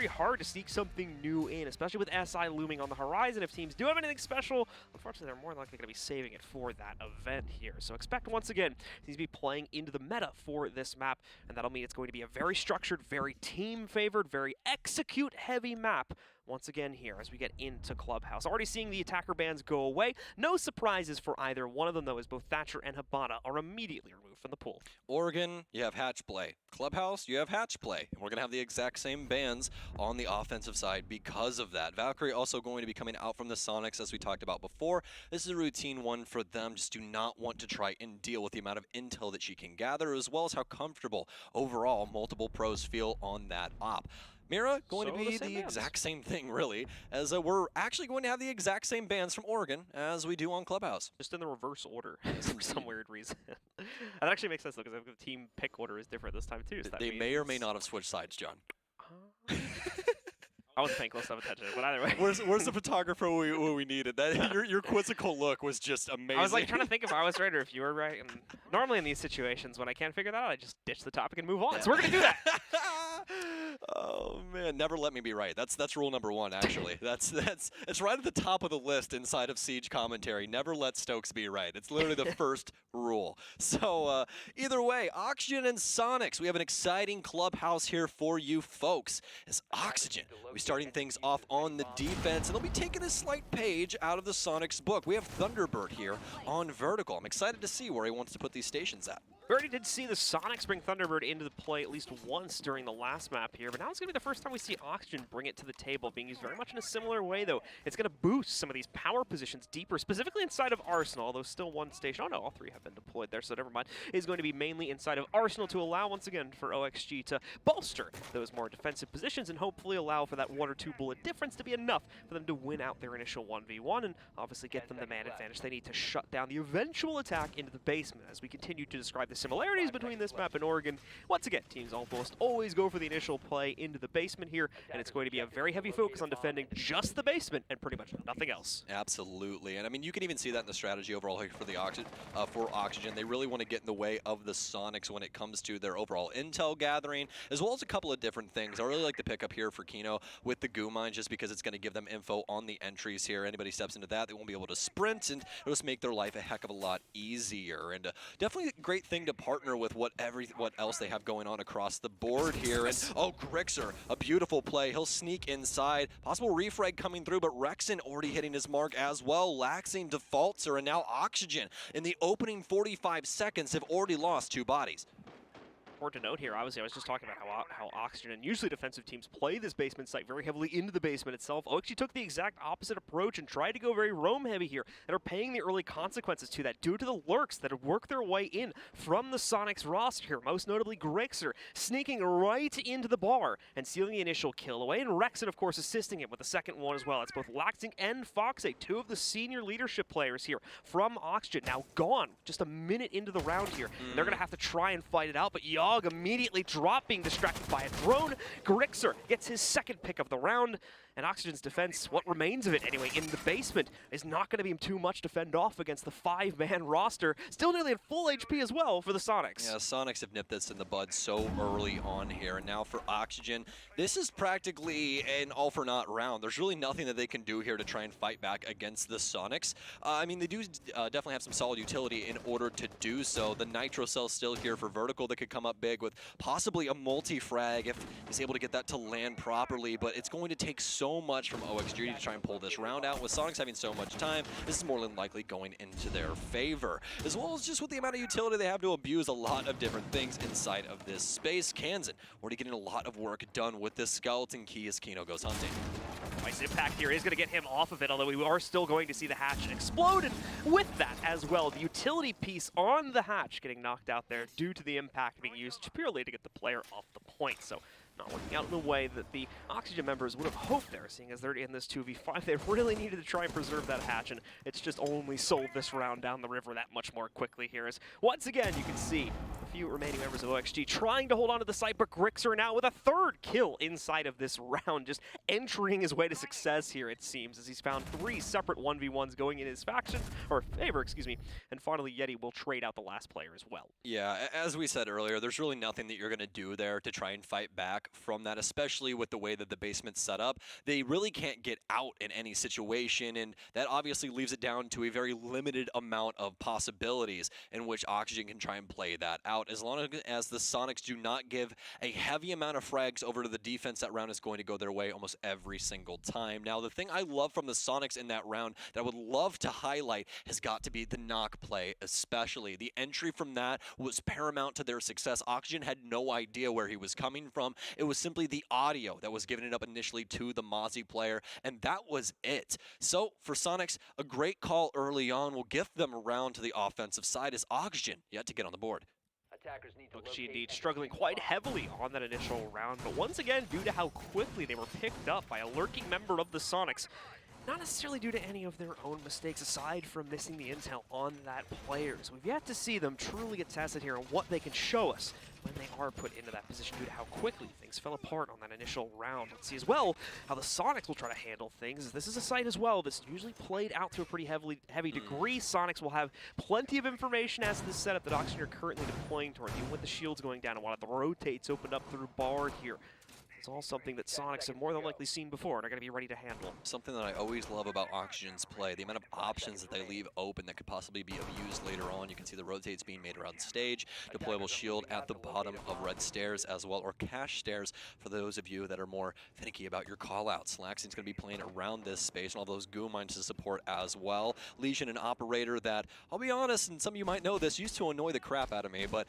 very hard to sneak something new in, especially with SI looming on the horizon. If teams do have anything special, unfortunately, they're more likely going to be saving it for that event here. So expect, once again, teams to be playing into the meta for this map, and that'll mean it's going to be a very structured, very team-favored, very execute-heavy map once again here as we get into Clubhouse. Already seeing the attacker bans go away. No surprises for either one of them, though, as both Thatcher and Hibana are immediately removed from the pool. Oregon, you have Hatch play. Clubhouse, you have Hatch play. And we're going to have the exact same bans on the offensive side because of that. Valkyrie also going to be coming out from the Soniqs, as we talked about before. This is a routine one for them. Just do not want to try and deal with the amount of intel that she can gather, as well as how comfortable overall multiple pros feel on that op. Mira, going to be the exact same thing, really, as we're actually going to have the exact same bans from Oregon as we do on Clubhouse. Just in the reverse order for some weird reason. That actually makes sense, though, because the team pick order is different this time, too. So they may or may not have switched sides, John. I wasn't paying close enough attention, but either way. Where's the photographer we needed? That your quizzical look was just amazing. I was like trying to think if I was right or if you were right. And normally in these situations, when I can't figure that out, I just ditch the topic and move on. So we're gonna do that. Oh man, never let me be right. That's rule number one, actually. It's right at the top of the list inside of Siege commentary. Never let Stokes be right. It's literally the first rule. So either way, Oxygen and Soniqs, we have an exciting Clubhouse here for you folks. As Oxygen, we starting things off on the defense, and they'll be taking a slight page out of the Soniqs book. We have Thunderbird here on vertical. I'm excited to see where he wants to put these stations at. We already did see the Soniqs bring Thunderbird into the play at least once during the last map here, but now it's going to be the first time we see Oxygen bring it to the table, being used very much in a similar way, though. It's going to boost some of these power positions deeper, specifically inside of Arsenal, although still one station. Oh no, all three have been deployed there, so never mind. It's going to be mainly inside of Arsenal to allow, once again, for OXG to bolster those more defensive positions and hopefully allow for that 1 or 2 bullet difference to be enough for them to win out their initial 1v1 and obviously get them the man advantage they need to shut down the eventual attack into the basement. As we continue to describe the similarities between this map and Oregon, once again, teams almost always go for the initial play into the basement here, and it's going to be a very heavy focus on defending just the basement and pretty much nothing else. Absolutely, and I mean, you can even see that in the strategy overall here for the for Oxygen. They really want to get in the way of the Soniqs when it comes to their overall intel gathering, as well as a couple of different things. I really like the pickup here for Kino with the goo mine, just because it's going to give them info on the entries here. Anybody steps into that, they won't be able to sprint, and it'll just make their life a heck of a lot easier. And definitely a great thing to partner with what else they have going on across the board here. And oh, Grixer, a beautiful play. He'll sneak inside. Possible refrag coming through, but Rexon already hitting his mark as well. Laxing defaults her, and now Oxygen in the opening 45 seconds have already lost 2 bodies. To note here, obviously, I was just talking about how Oxygen and usually defensive teams play this basement site very heavily into the basement itself. OXG took the exact opposite approach and tried to go very roam heavy here and are paying the early consequences to that due to the lurks that have worked their way in from the Soniqs roster here, most notably Grixer sneaking right into the bar and sealing the initial kill away, and Rexon, of course, assisting it with the second one as well. It's both Laxing and Foxay, 2 of the senior leadership players here from Oxygen, now gone just a minute into the round here. They're going to have to try and fight it out, but Yogg immediately dropped, being distracted by a drone. Grixer gets his second pick of the round, and Oxygen's defense, what remains of it anyway, in the basement, is not going to be too much to fend off against the 5-man roster. Still nearly at full HP as well for the Soniqs. Yeah, Soniqs have nipped this in the bud so early on here, and now for Oxygen, this is practically an all-for-naught round. There's really nothing that they can do here to try and fight back against the Soniqs. I mean, they do definitely have some solid utility in order to do so. The Nitro Cell still here for vertical that could come up big with possibly a multi-frag if he's able to get that to land properly, but it's going to take so much from OXG to try and pull this round out. With Soniqs having so much time, this is more than likely going into their favor, as well as just with the amount of utility they have to abuse a lot of different things inside of this space. Kansan already getting a lot of work done with this skeleton key as Kino goes hunting. Nice impact here is going to get him off of it, although we are still going to see the hatch explode, and with that as well, the utility piece on the hatch getting knocked out there due to the impact being used purely to get the player off the point. So not working out in the way that the Oxygen members would have hoped there, seeing as they're in this 2v5. They really needed to try and preserve that hatch, and it's just only sold this round down the river that much more quickly here. As once again, you can see the few remaining members of OXG trying to hold on to the site, but Grixer now with a third kill inside of this round, just entering his way to success here, it seems, as he's found 3 separate 1v1s going in his faction, or favor, excuse me, and finally Yeti will trade out the last player as well. Yeah, as we said earlier, there's really nothing that you're going to do there to try and fight back from that, especially with the way that the basement's set up. They really can't get out in any situation, and that obviously leaves it down to a very limited amount of possibilities in which Oxygen can try and play that out. As long as the Soniqs do not give a heavy amount of frags over to the defense, that round is going to go their way almost every single time. Now, the thing I love from the Soniqs in that round that I would love to highlight has got to be the knock play, especially. The entry from that was paramount to their success. Oxygen had no idea where he was coming from. It was simply the audio that was giving it up initially to the Mozzie player, and that was it. So, for Soniqs, a great call early on will gift them around to the offensive side as Oxygen yet to get on the board. OXG indeed struggling quite heavily on that initial round, but once again, due to how quickly they were picked up by a lurking member of the Soniqs, not necessarily due to any of their own mistakes aside from missing the intel on that player. So we've yet to see them truly get tested here on what they can show us when they are put into that position due to how quickly things fell apart on that initial round. Let's see as well how the Soniqs will try to handle things. This is a site as well that's usually played out to a pretty heavy degree. Soniqs will have plenty of information as to the setup that Oxygen are currently deploying toward, even with the shields going down and one of the rotates opened up through Bard here. It's all something that Soniqs have more than likely seen before and are going to be ready to handle. Something that I always love about Oxygen's play, the amount of options that they leave open that could possibly be of use later on. You can see the rotates being made around stage, deployable shield at the bottom of red stairs as well, or cash stairs for those of you that are more finicky about your callouts. Laxing's going to be playing around this space and all those goo mines to support as well. Legion, an operator that, I'll be honest, and some of you might know this, used to annoy the crap out of me, but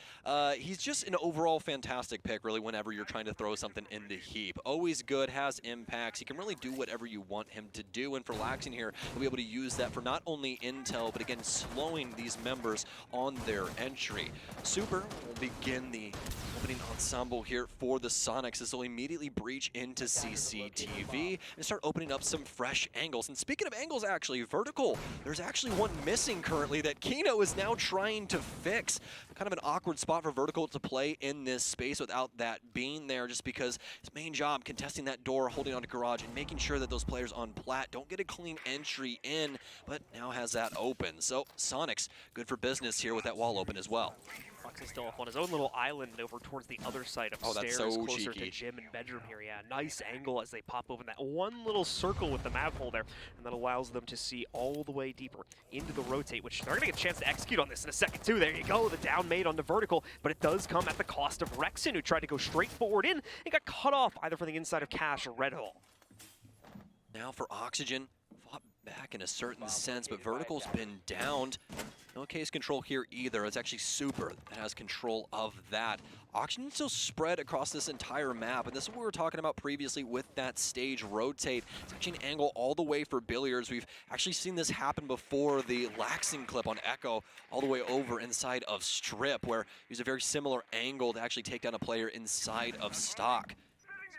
he's just an overall fantastic pick, really, whenever you're trying to throw something into heap. Always good, has impacts. He can really do whatever you want him to do. And for Laxing here, he'll be able to use that for not only intel, but again, slowing these members on their entry. Super will begin the opening ensemble here for the Soniqs as they'll immediately breach into CCTV and start opening up some fresh angles. And speaking of angles, actually, vertical, there's actually one missing currently that Kino is now trying to fix. Kind of an awkward spot for vertical to play in this space without that being there, just because his main job, contesting that door, holding onto garage, and making sure that those players on plat don't get a clean entry in, but now has that open. So Soniqs, good for business here with that wall open as well. Fox is still up on his own little island over towards the other side of stairs, that's so closer cheeky. to gym and bedroom here. Yeah, nice angle as they pop open that one little circle with the map hole there, and that allows them to see all the way deeper into the rotate, which they're gonna get a chance to execute on this in a second too. There you go, the down made on the vertical, but it does come at the cost of Rexon, who tried to go straight forward in and got cut off either from the inside of Cash or Red Hole. Now for Oxygen, fought back in a certain sense, but vertical's been downed. No case control here either. It's actually Super that has control of that. Oxygen still spread across this entire map, and this is what we were talking about previously with that stage rotate. It's actually an angle all the way for Billiards. We've actually seen this happen before, the Laxing clip on Echo, all the way over inside of Strip, where he was a very similar angle to actually take down a player inside of Stock.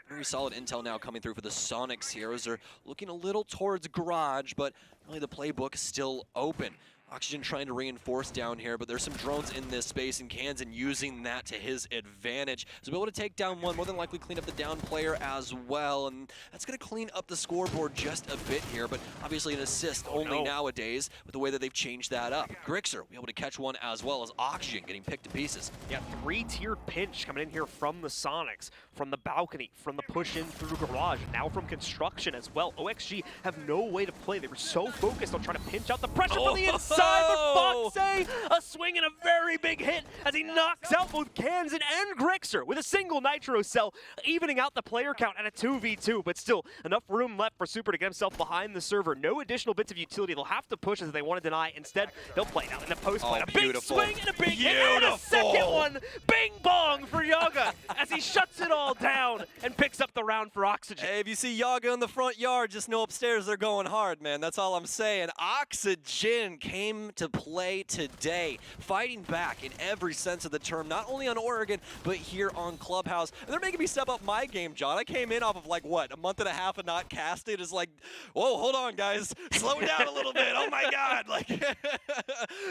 Very solid intel now coming through for the Soniqs here as they're looking a little towards Garage, but really the playbook is still open. Oxygen trying to reinforce down here, but there's some drones in this space, and Kansan using that to his advantage. So be able to take down one, more than likely clean up the down player as well, and that's going to clean up the scoreboard just a bit here, but obviously an assist only nowadays with the way that they've changed that up. Grixer will be able to catch one as well as Oxygen getting picked to pieces. Yeah, 3-tiered pinch coming in here from the Soniqs, from the balcony, from the push in through Garage, and now from construction as well. OXG have no way to play. They were so focused on trying to pinch out the pressure from the inside. But Foxe, a swing and a very big hit as he knocks out both Kansan and Grixer with a single Nitro cell, evening out the player count at a 2v2, but still enough room left for Super to get himself behind the server. No additional bits of utility. They'll have to push as they want to deny. Instead, they'll play now in the post play. A big swing and a big hit and a second one. Bing bong for Yaga as he shuts it all down and picks up the round for Oxygen. Hey, if you see Yaga in the front yard, just know upstairs they're going hard, man. That's all I'm saying. Oxygen came game to play today, fighting back in every sense of the term, not only on Oregon, but here on Clubhouse. And they're making me step up my game, John. I came in off of like, what, a month and a half of not casting? It's like, whoa, hold on, guys. Slow down a little bit. Oh, my God. Like,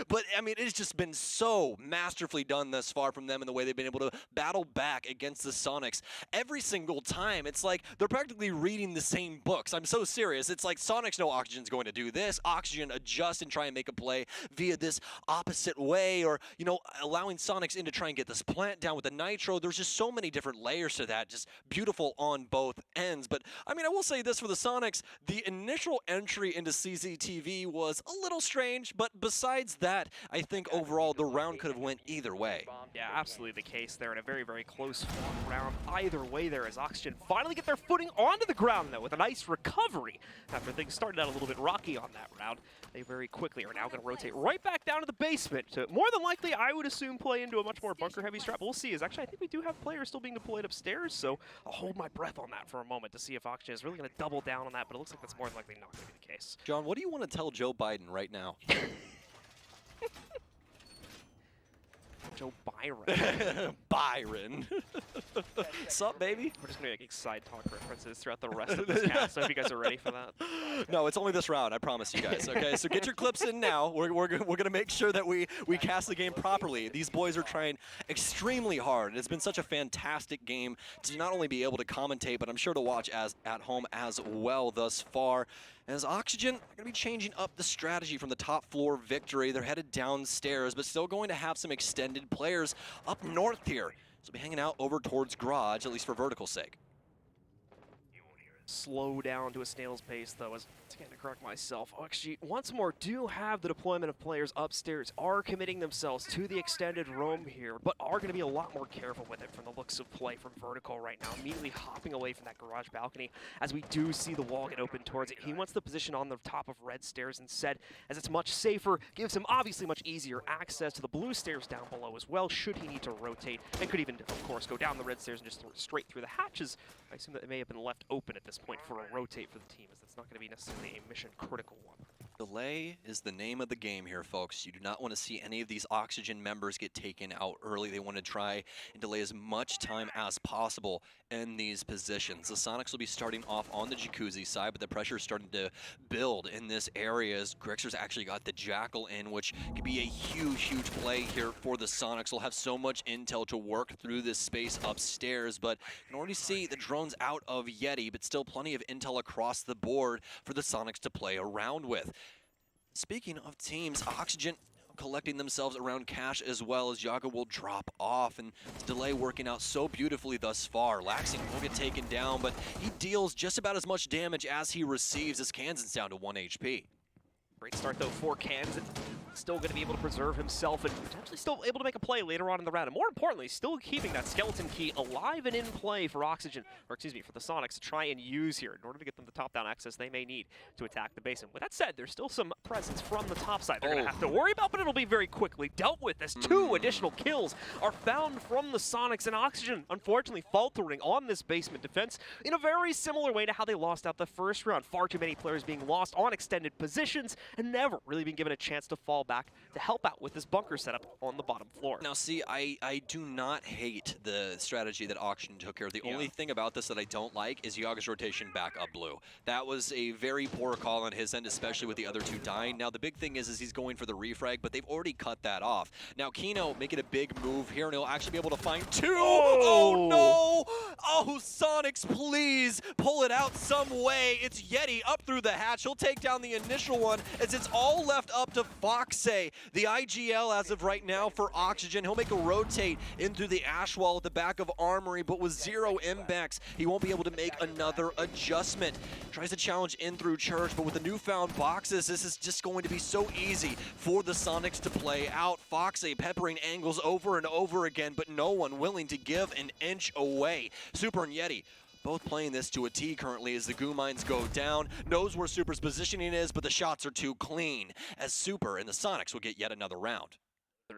but, I mean, it's just been so masterfully done thus far from them in the way they've been able to battle back against the Soniqs. Every single time, it's like they're practically reading the same books. I'm so serious. It's like Soniqs know Oxygen's going to do this. Oxygen adjust and try and make a play via this opposite way, or, you know, allowing Soniqs in to try and get this plant down with the nitro. There's just so many different layers to that. Just beautiful on both ends. But, I mean, I will say this for the Soniqs. The initial entry into CCTV was a little strange, but besides that, I think overall the round could have went either way. Yeah, absolutely the case there in a very, very close fought round. Either way there as Oxygen finally get their footing onto the ground, though, with a nice recovery. After things started out a little bit rocky on that round, they very quickly are now going to rotate right back down to the basement to, more than likely, I would assume, play into a much more bunker-heavy strat. We'll see, as actually I think we do have players still being deployed upstairs, so I'll hold my breath on that for a moment to see if Oxygen is really going to double down on that, but it looks like that's more than likely not going to be the case. John, what do you want to tell Joe Biden right now? Joe Byron. Byron. Sup, baby? We're just going to be making side talk references throughout the rest of this cast, so I hope you guys are ready for that. No, it's only this round, I promise you guys, okay? So get your clips in now. We're going to make sure that we cast the game properly. These boys are trying extremely hard. It's been such a fantastic game to not only be able to commentate, but I'm sure to watch as at home as well thus far. As Oxygen are going to be changing up the strategy from the top floor victory. They're headed downstairs, but still going to have some extended players up north here. So be hanging out over towards Garage, at least for vertical sake. Slow down to a snail's pace, though, as again to correct myself. OXG once more do have the deployment of players upstairs, are committing themselves to the extended roam here, but are going to be a lot more careful with it from the looks of play from vertical right now, immediately hopping away from that garage balcony as we do see the wall get open towards it. He wants the position on the top of red stairs instead, as it's much safer, gives him obviously much easier access to the blue stairs down below as well, should he need to rotate, and could even, of course, go down the red stairs and just straight through the hatches. I assume that they may have been left open at this point for a rotate for the team, as that's not going to be necessarily a mission critical one. Delay is the name of the game here, folks. You do not want to see any of these Oxygen members get taken out early. They want to try and delay as much time as possible in these positions. The Soniqs will be starting off on the Jacuzzi side, but the pressure is starting to build in this area as Grixer's actually got the Jackal in, which could be a huge, huge play here for the Soniqs. They'll have so much intel to work through this space upstairs, but you can already see the drones out of Yeti, but still plenty of intel across the board for the Soniqs to play around with. Speaking of teams, Oxygen collecting themselves around Cash as well, as Yaga will drop off, and Delay working out so beautifully thus far. Laxing will get taken down, but he deals just about as much damage as he receives, as Kansan's down to 1 HP. Great start, though, for Kansan. Still going to be able to preserve himself and potentially still able to make a play later on in the round. And more importantly, still keeping that skeleton key alive and in play for Oxygen, or excuse me, for the Soniqs to try and use here in order to get them the top-down access they may need to attack the base. And with that said, there's still some presence from the top side they're going to have to worry about, but it'll be very quickly dealt with as 2 additional kills are found from the Soniqs, and Oxygen, unfortunately, faltering on this basement defense in a very similar way to how they lost out the first round. Far too many players being lost on extended positions and never really being given a chance to fall back to help out with this bunker setup on the bottom floor. Now see, I do not hate the strategy that Oxygen took here. The only thing about this that I don't like is Yaga's rotation back up blue. That was a very poor call on his end, especially with the other 2 dying. Now the big thing is he's going for the refrag, but they've already cut that off. Now Kino making a big move here, and he'll actually be able to find 2. Oh no! Oh, Soniqs, please pull it out some way. It's Yeti up through the hatch. He'll take down the initial one, as it's all left up to Foxay. The IGL as of right now for Oxygen. He'll make a rotate in through the ash wall at the back of Armory, but with 0 impacts, he won't be able to make another adjustment. Tries to challenge in through Church, but with the newfound boxes, this is just going to be so easy for the Soniqs to play out. Foxay peppering angles over and over again, but no one willing to give an inch away. Super and Yeti both playing this to a T currently as the goo mines go down. Knows where Super's positioning is, but the shots are too clean, as Super and the Soniqs will get yet another round.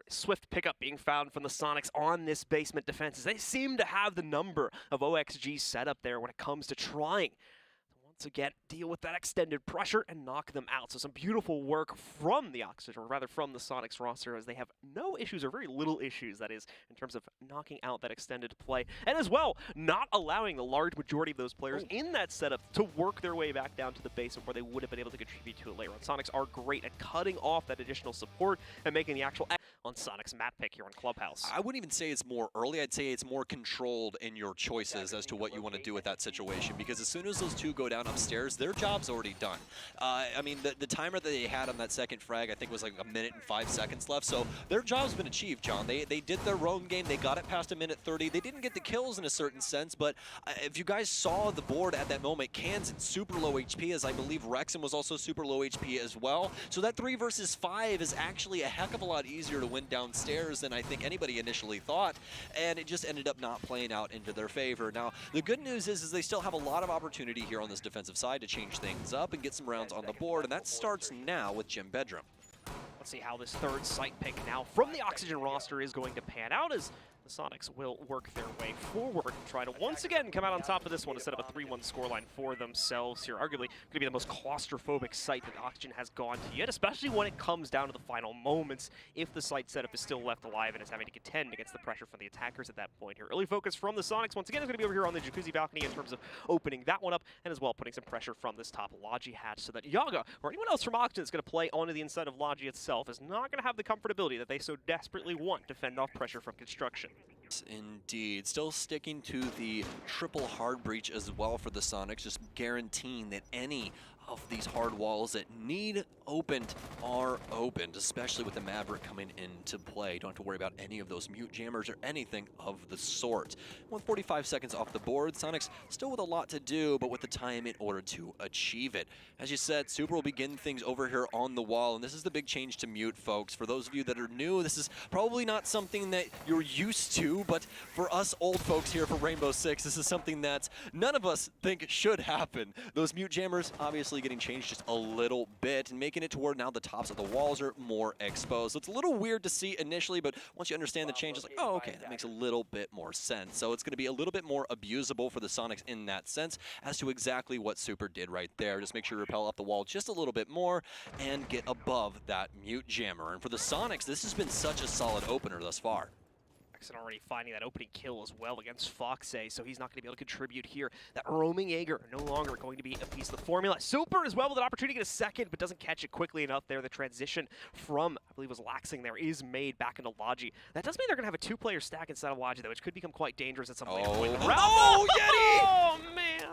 Swift pickup being found from the Soniqs on this basement defense, as they seem to have the number of OXG set up there when it comes to trying once again deal with that extended pressure and knock them out. So some beautiful work from the Oxygen, or rather from the Soniqs roster, as they have no issues, or very little issues, that is, in terms of knocking out that extended play. And as well, not allowing the large majority of those players in that setup to work their way back down to the basement where they would have been able to contribute to it later on. Soniqs are great at cutting off that additional support and making the actual on Soniqs map pick here on Clubhouse. I wouldn't even say it's more early. I'd say it's more controlled in your choices as to what you want to do with that situation, because as soon as those two go down upstairs, their job's already done. I mean, the timer that they had on that second frag, I think, was like 1 minute and 5 seconds left, so their job's been achieved, John. They did their roam game. They got it past 1:30. They didn't get the kills in a certain sense, but if you guys saw the board at that moment, Kansan super low HP, as I believe Rexon was also super low HP as well. So that 3 versus 5 is actually a heck of a lot easier to win downstairs than I think anybody initially thought, and it just ended up not playing out into their favor. Now, the good news is they still have a lot of opportunity here on this defensive side to change things up and get some rounds on the board, and that starts now with Jim Bedram. Let's see how this third site pick now from the Oxygen roster is going to pan out, as the Soniqs will work their way forward and try to once again come out on top of this one to set up a 3-1 scoreline for themselves here. Arguably going to be the most claustrophobic site that Oxygen has gone to yet, especially when it comes down to the final moments, if the site setup is still left alive and is having to contend against the pressure from the attackers at that point here. Early focus from the Soniqs once again is going to be over here on the Jacuzzi balcony in terms of opening that one up, and as well putting some pressure from this top Logi hatch, so that Yaga or anyone else from Oxygen that's going to play onto the inside of Logi itself is not going to have the comfortability that they so desperately want to fend off pressure from construction. Indeed. Still sticking to the triple hard breach as well for the Soniqs, just guaranteeing that any of these hard walls that need opened are opened, especially with the Maverick coming into play. Don't have to worry about any of those mute jammers or anything of the sort. 145 seconds off the board. Soniqs still with a lot to do, but with the time in order to achieve it. As you said, Super will begin things over here on the wall, and this is the big change to mute, folks. For those of you that are new, this is probably not something that you're used to, but for us old folks here for Rainbow Six, this is something that none of us think should happen. Those mute jammers obviously getting changed just a little bit and making it to where now the tops of the walls are more exposed. So it's a little weird to see initially, but once you understand the change, it's like, oh, okay, that makes a little bit more sense. So it's going to be a little bit more abusable for the Soniqs in that sense as to exactly what Super did right there. Just make sure you rappel off the wall just a little bit more and get above that mute jammer. And for the Soniqs, this has been such a solid opener thus far. Already finding that opening kill as well against Foxay, so he's not going to be able to contribute here. That roaming Jaeger no longer going to be a piece of the formula. Super as well with an opportunity to get a second, but doesn't catch it quickly enough there. The transition from, I believe it was Laxing there, is made back into Logi. That does mean they're going to have a 2-player stack inside of Logi, though, which could become quite dangerous at some later point in the round. Oh, Yeti! Oh, man!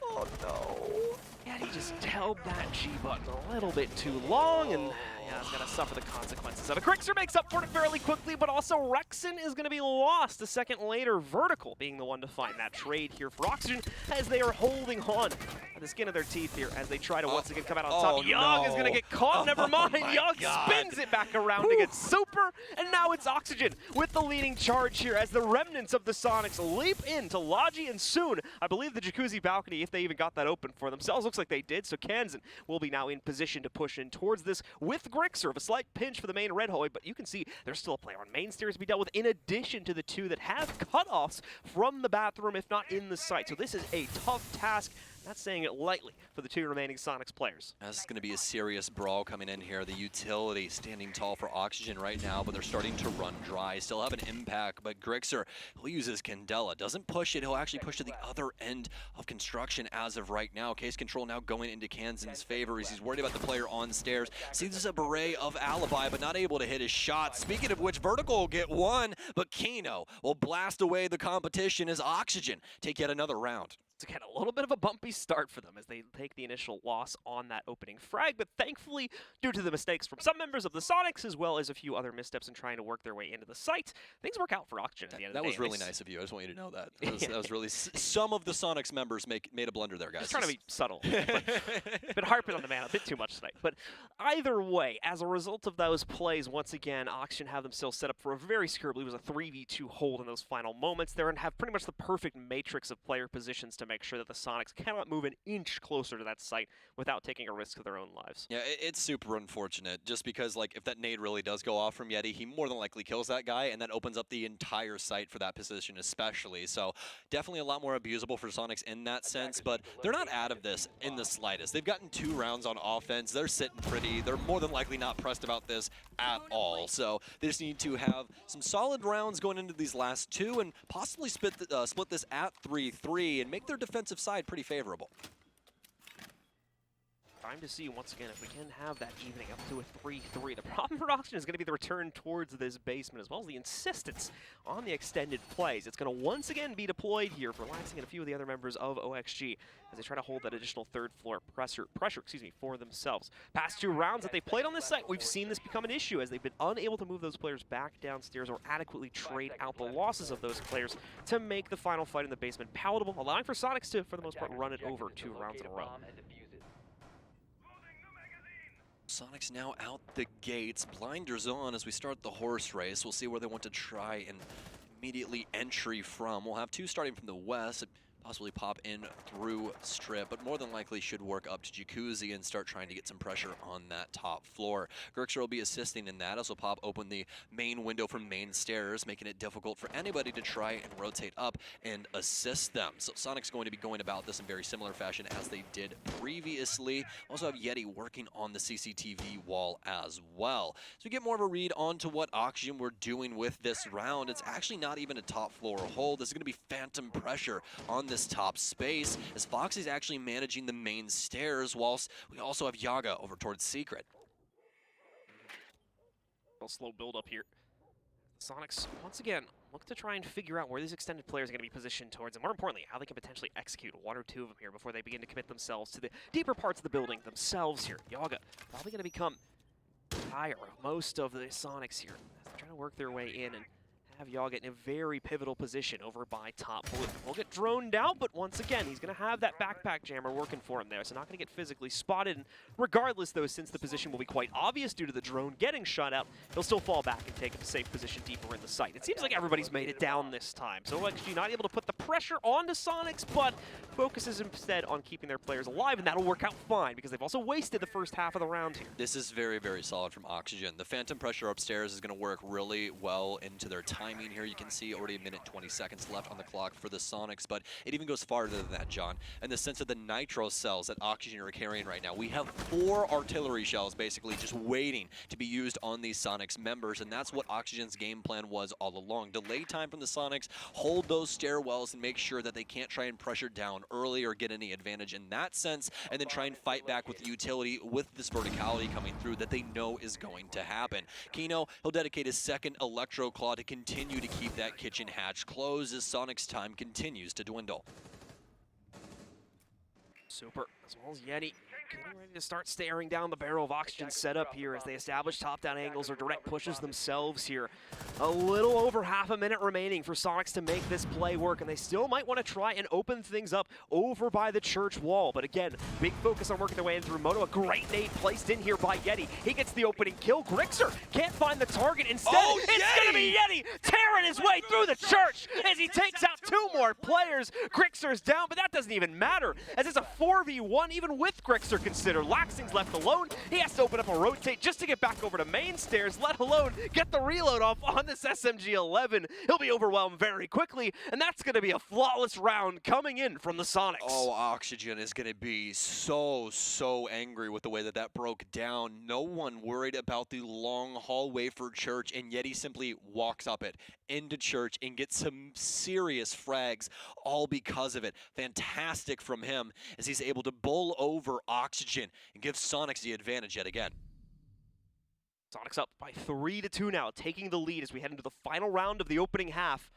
Oh, no. Yeti just held that G button a little bit too long, and yeah, he's going to suffer the consequences of it. Grixer makes up for it fairly quickly, but also Rexon is going to be lost a second later. Vertical being the one to find that trade here for Oxygen, as they are holding on by the skin of their teeth here as they try to once again come out on top. Young is going to get caught, never mind. Young spins it back around against Super, and now it's Oxygen with the leading charge here as the remnants of the Soniqs leap into Logi, and soon, I believe the Jacuzzi balcony, if they even got that open for themselves, looks like they did, so Kansan will be now in position to push in towards this with Grixer. A slight pinch for the main Red Hoy, but you can see there's still a player on main stairs to be dealt with, in addition to the two that have cutoffs from the bathroom, if not in the site. So this is a tough task. Not saying it lightly for the 2 remaining Soniqs players. This is going to be a serious brawl coming in here. The utility standing tall for Oxygen right now, but they're starting to run dry. Still have an impact, but Grixer, he'll use his Candela. Doesn't push it. He'll actually push to the other end of construction as of right now. Case control now going into Kansan's favor as he's worried about the player on stairs. Sees a beret of Alibi, but not able to hit his shot. Speaking of which, Vertical will get one, but Kino will blast away the competition as Oxygen take yet another round. It's again a little bit of a bumpy start for them as they take the initial loss on that opening frag, but thankfully, due to the mistakes from some members of the Soniqs, as well as a few other missteps in trying to work their way into the site, things work out for Oxygen at the end of the day. That was really nice of you. I just want you to know that. That was really... Some of the Soniqs members made a blunder there, guys. Just trying to be subtle. Been harping on the man a bit too much tonight. But either way, as a result of those plays, once again, Oxygen have themselves set up for a very secure, I believe it was a 3v2 hold in those final moments there, and have pretty much the perfect matrix of player positions to make sure that the Sonics cannot move an inch closer to that site without taking a risk to their own lives. Yeah, it's super unfortunate, just because, like, if that nade really does go off from Yeti, he more than likely kills that guy, and that opens up the entire site for that position especially. So definitely a lot more abusable for Sonics in that sense, but they're not out of this in the slightest. They've gotten 2 rounds on offense. They're sitting pretty. They're more than likely not pressed about this at all. So they just need to have some solid rounds going into these last 2 and possibly split this at 3-3 and make their defensive side pretty favorable. Time to see, once again, if we can have that evening up to a 3-3. The problem for Oxygen is going to be the return towards this basement, as well as the insistence on the extended plays. It's going to once again be deployed here for Lansing and a few of the other members of OXG as they try to hold that additional third floor pressure for themselves. Past 2 rounds that they played on this site, we've seen this become an issue as they've been unable to move those players back downstairs or adequately trade out the losses of those players to make the final fight in the basement palatable, allowing for Sonics to, for the most part, run it over 2 rounds in a row. Sonics now out the gates, blinders on as we start the horse race. We'll see where they want to try and immediately entry from. We'll have 2 starting from the west, possibly pop in through strip, but more than likely should work up to Jacuzzi and start trying to get some pressure on that top floor. Grixer will be assisting in that as will pop open the main window from main stairs, making it difficult for anybody to try and rotate up and assist them. So Sonic's going to be going about this in very similar fashion as they did previously. Also have Yeti working on the CCTV wall as well. So we get more of a read onto what Oxygen were doing with this round. It's actually not even a top floor hold. This is going to be phantom pressure on this top space as Foxy's actually managing the main stairs, whilst we also have Yaga over towards Secret. A slow build up here. Sonics, once again, look to try and figure out where these extended players are going to be positioned towards, and more importantly, how they can potentially execute 1 or 2 of them here before they begin to commit themselves to the deeper parts of the building themselves here. Yaga probably going to become higher most of the Sonics here as they try to work their way in and have Yaga in a very pivotal position over by top blue. We'll get droned out, but once again, he's going to have that backpack jammer working for him there, so not going to get physically spotted. And regardless, though, since the position will be quite obvious due to the drone getting shot out, he'll still fall back and take a safe position deeper in the site. It seems like everybody's made it down this time, so OXG not able to put the pressure onto Sonics, but focuses instead on keeping their players alive, and that'll work out fine because they've also wasted the first half of the round here. This is very, very solid from Oxygen. The phantom pressure upstairs is going to work really well into their timing here. You can see already a minute 20 seconds left on the clock for the Sonics, but it even goes farther than that, John, in the sense of the nitro cells that Oxygen are carrying right now. We have 4 artillery shells basically just waiting to be used on these Sonics members, and that's what Oxygen's game plan was all along. Delay time from the Sonics, hold those stairwells and make sure that they can't try and pressure down early or get any advantage in that sense, and then try and fight back with the utility with this verticality coming through that they know is going to happen. Kino, he'll dedicate his second Electro Claw to continue to keep that kitchen hatch closed as Sonic's time continues to dwindle. Super, as well as Yeti getting ready to start staring down the barrel of Oxygen's setup here as they establish top-down angles or direct pushes themselves here. A little over half a minute remaining for Sonics to make this play work, and they still might want to try and open things up over by the church wall. But again, big focus on working their way in through Moto. A great nade placed in here by Yeti. He gets the opening kill. Grixer can't find the target. Instead, it's going to be Yeti tearing his way through the church as he takes out 2 more players. Grixer's down, but that doesn't even matter as it's a 4v1 even with Grixer considered. Laxing's left alone. He has to open up a rotate just to get back over to main stairs, let alone get the reload off on this SMG-11. He'll be overwhelmed very quickly, and that's going to be a flawless round coming in from the Sonics. Oh, Oxygen is going to be so angry with the way that that broke down. No one worried about the long hallway for church, and yet he simply walks up it into church and gets some serious frags all because of it. Fantastic from him as he's able to bowl over Oxygen and give Sonics the advantage yet again. Sonics up by 3-2 now, taking the lead as we head into the final round of the opening half.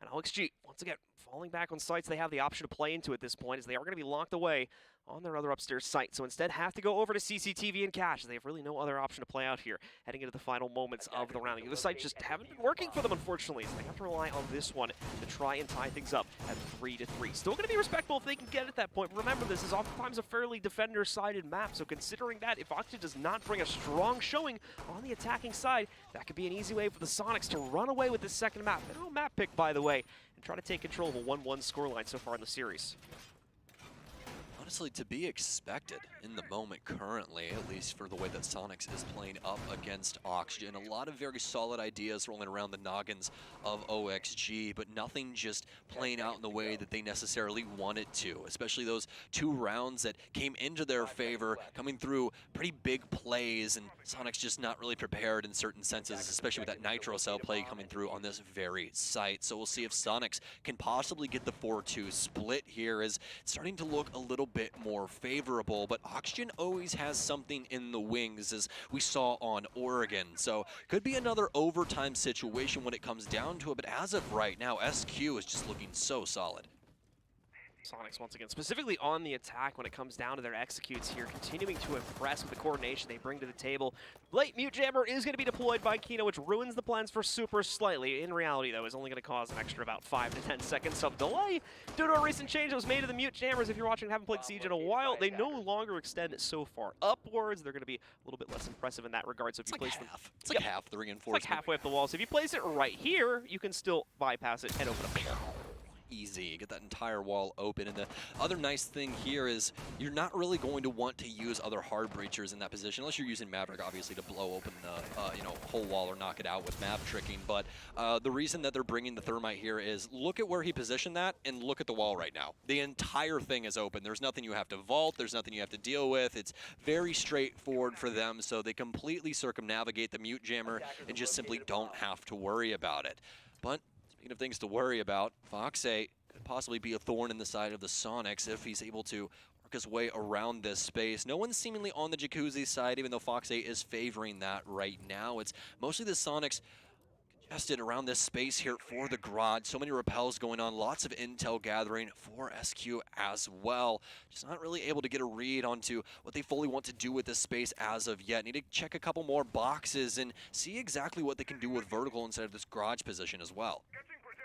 And OXG, once again, falling back on sites they have the option to play into at this point, as they are going to be locked away on their other upstairs site. So instead have to go over to CCTV and cash. They have really no other option to play out here, heading into the final moments of the round. The other sites just haven't been working for them, unfortunately, so they have to rely on this one to try and tie things up at 3-3. Still going to be respectful if they can get at that point. Remember, this is oftentimes a fairly defender-sided map, so considering that, if Oxygen does not bring a strong showing on the attacking side, that could be an easy way for the Sonics to run away with this second map. Their own map pick, by the way, and try to take control of a 1-1 scoreline so far in the series. Honestly, to be expected in the moment currently, at least for the way that Soniqs is playing up against Oxygen. A lot of very solid ideas rolling around the noggins of OXG, but nothing just playing out in the way that they necessarily want it to, especially those 2 rounds that came into their favor, coming through pretty big plays, and Soniqs just not really prepared in certain senses, especially with that Nitro Cell play coming through on this very site. So we'll see if Soniqs can possibly get the 4-2 split here, as it's starting to look a little bit more favorable, but Oxygen always has something in the wings, as we saw on Oregon. So could be another overtime situation when it comes down to it, but as of right now, SQ is just looking so solid. Soniqs once again, specifically on the attack when it comes down to their executes here, continuing to impress with the coordination they bring to the table. Late Mute Jammer is going to be deployed by Kino, which ruins the plans for Super slightly. In reality, though, is only going to cause an extra about 5 to 10 seconds of delay due to a recent change that was made to the Mute Jammers. If you're watching and haven't played Siege in a while, they no longer extend so far upwards. They're going to be a little bit less impressive in that regard. So if you place them, it's like half the reinforcement. It's like halfway up the wall. So if you place it right here, you can still bypass it and open up the wall. Easy, get that entire wall open. And the other nice thing here is you're not really going to want to use other hard breachers in that position, unless you're using Maverick, obviously, to blow open the whole wall or knock it out with Mav tricking. But the reason that they're bringing the Thermite here is look at where he positioned that and look at the wall right now. The entire thing is open. There's nothing you have to vault. There's nothing you have to deal with. It's very straightforward for them, so they completely circumnavigate the Mute Jammer and just simply don't have to worry about it. But speaking of things to worry about, Fox8 could possibly be a thorn in the side of the Soniqs if he's able to work his way around this space. No one's seemingly on the Jacuzzi side, even though Fox8 is favoring that right now. It's mostly the Soniqs congested around this space here for the garage. So many repels going on, lots of intel gathering for SQ as well. Just not really able to get a read onto what they fully want to do with this space as of yet. Need to check a couple more boxes and see exactly what they can do with Vertical inside of this garage position as well.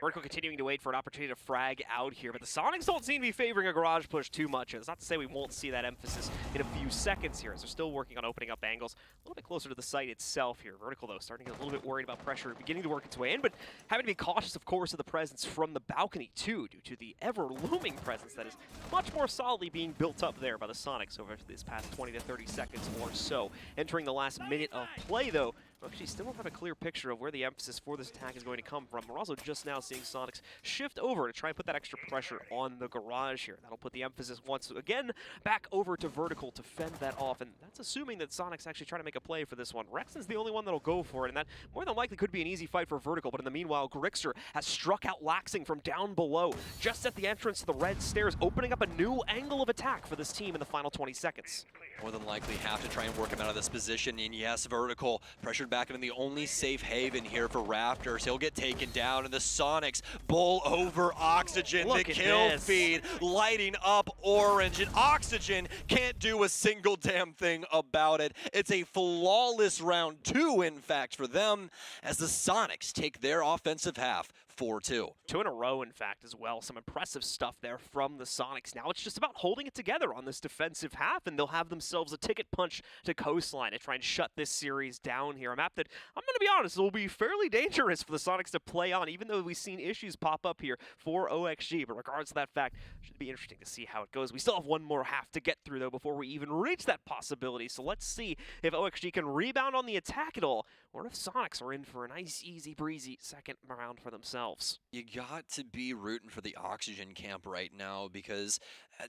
Vertical continuing to wait for an opportunity to frag out here, but the Soniqs don't seem to be favoring a garage push too much. It's not to say we won't see that emphasis in a few seconds here, as they're still working on opening up angles a little bit closer to the site itself here. Vertical, though, starting to get a little bit worried about pressure, beginning to work its way in, but having to be cautious, of course, of the presence from the balcony, too, due to the ever-looming presence that is much more solidly being built up there by the Soniqs over this past 20 to 30 seconds or so. Entering the last minute of play, though, we actually still don't have a clear picture of where the emphasis for this attack is going to come from. We're also just now seeing Soniqs shift over to try and put that extra pressure on the garage here. That'll put the emphasis once again back over to Vertical to fend that off, and that's assuming that Soniqs actually trying to make a play for this one. Rexon's the only one that'll go for it, and that more than likely could be an easy fight for Vertical, but in the meanwhile, Grixer has struck out Laxing from down below, just at the entrance to the red stairs, opening up a new angle of attack for this team in the final 20 seconds. More than likely have to try and work him out of this position, and yes, Vertical pressured back into the only safe haven here for Raptors. He'll get taken down, and the Soniqs bowl over Oxygen. Look the at kill this. feed lighting up orange, and Oxygen can't do a single damn thing about it. It's a flawless round 2, in fact, for them, as the Soniqs take their offensive half 4-2. 2 in a row, in fact, as well. Some impressive stuff there from the Soniqs. Now it's just about holding it together on this defensive half, and they'll have themselves a ticket punch to Coastline to try and shut this series down here. A map that, I'm going to be honest, will be fairly dangerous for the Soniqs to play on, even though we've seen issues pop up here for OXG. But regardless of that fact, it should be interesting to see how it goes. We still have one more half to get through, though, before we even reach that possibility. So let's see if OXG can rebound on the attack at all, or if Soniqs are in for a nice, easy, breezy second round for themselves. You got to be rooting for the Oxygen camp right now, because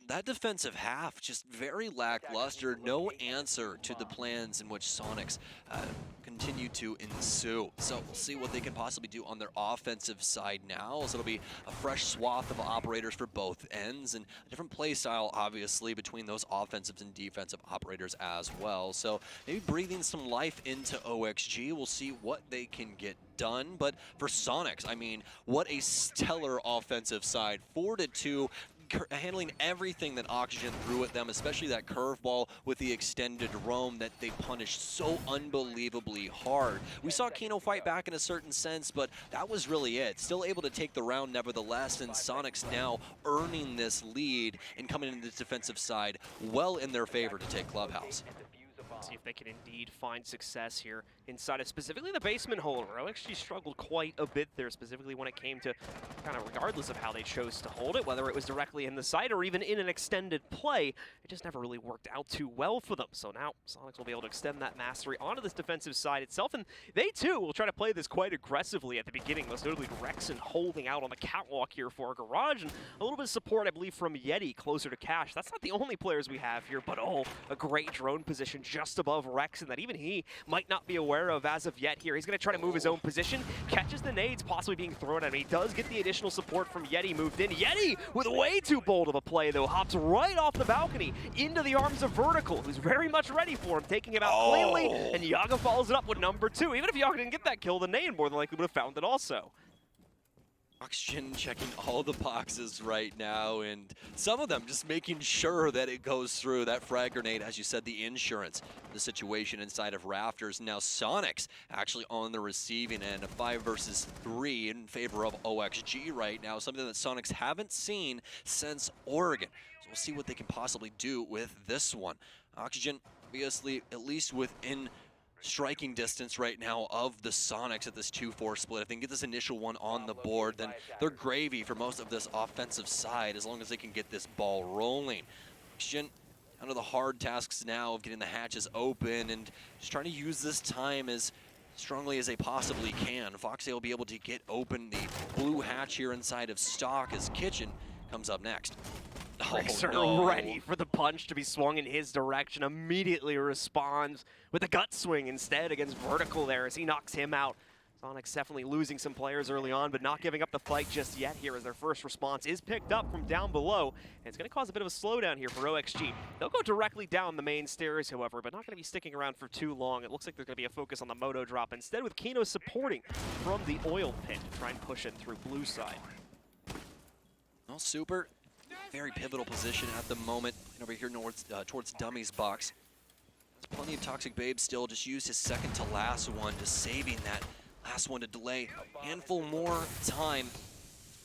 that defensive half just very lackluster. No answer to the plans in which Soniqs continue to ensue. So we'll see what they can possibly do on their offensive side now, as it'll be a fresh swath of operators for both ends, and a different play style, obviously, between those offensive and defensive operators as well. So maybe breathing some life into OXG. We'll see what they can get done. But for Soniqs, I mean, what a stellar offensive side. 4-2, handling everything that Oxygen threw at them, especially that curveball with the extended roam that they punished so unbelievably hard. We saw Kino fight back in a certain sense, but that was really it. Still able to take the round nevertheless, and Soniqs now earning this lead and coming into this defensive side well in their favor to take Clubhouse. Let's see if they can indeed find success here inside of specifically the basement hole, where OXG struggled quite a bit there, specifically when it came to kind of regardless of how they chose to hold it, whether it was directly in the site or even in an extended play, it just never really worked out too well for them. So now Soniqs will be able to extend that mastery onto this defensive side itself, and they too will try to play this quite aggressively at the beginning, most notably Rexen holding out on the catwalk here for Garage, and a little bit of support, I believe, from Yeti closer to Cash. That's not the only players we have here, but oh, a great drone position just above Rexen that even he might not be aware of as of yet here. He's going to try to move his own position, catches the nades possibly being thrown at him. He does get the additional support from Yeti moved in. Yeti, with way too bold of a play though, hops right off the balcony into the arms of Vertical, who's very much ready for him, taking him out cleanly, and Yaga follows it up with number 2. Even if Yaga didn't get that kill, the nade more than likely would have found it also. OXG checking all the boxes right now, and some of them just making sure that it goes through. That frag grenade, as you said, the insurance, the situation inside of Rafters. Now Soniqs actually on the receiving end, a 5 versus 3 in favor of OXG right now, something that Soniqs haven't seen since Oregon. So we'll see what they can possibly do with this one. Oxygen, obviously, at least within striking distance right now of the Soniqs at this 2-4 split. If they can get this initial one on the board, then they're gravy for most of this offensive side as long as they can get this ball rolling. Oxygen under the hard tasks now of getting the hatches open and just trying to use this time as strongly as they possibly can. Foxy will be able to get open the blue hatch here inside of stock as Kitchen comes up next. Rexer no. ready for the punch to be swung in his direction, immediately responds with a gut swing instead against Vertical there as he knocks him out. Soniqs definitely losing some players early on, but not giving up the fight just yet here as their first response is picked up from down below. And it's going to cause a bit of a slowdown here for OXG. They'll go directly down the main stairs, however, but not going to be sticking around for too long. It looks like there's going to be a focus on the moto drop instead, with Kino supporting from the oil pit to try and push it through blue side. Well, Super, very pivotal position at the moment. And over here towards Dummy's box. There's plenty of Toxic Babe still. Just used his second to last one, just saving that last one to delay. Handful more time.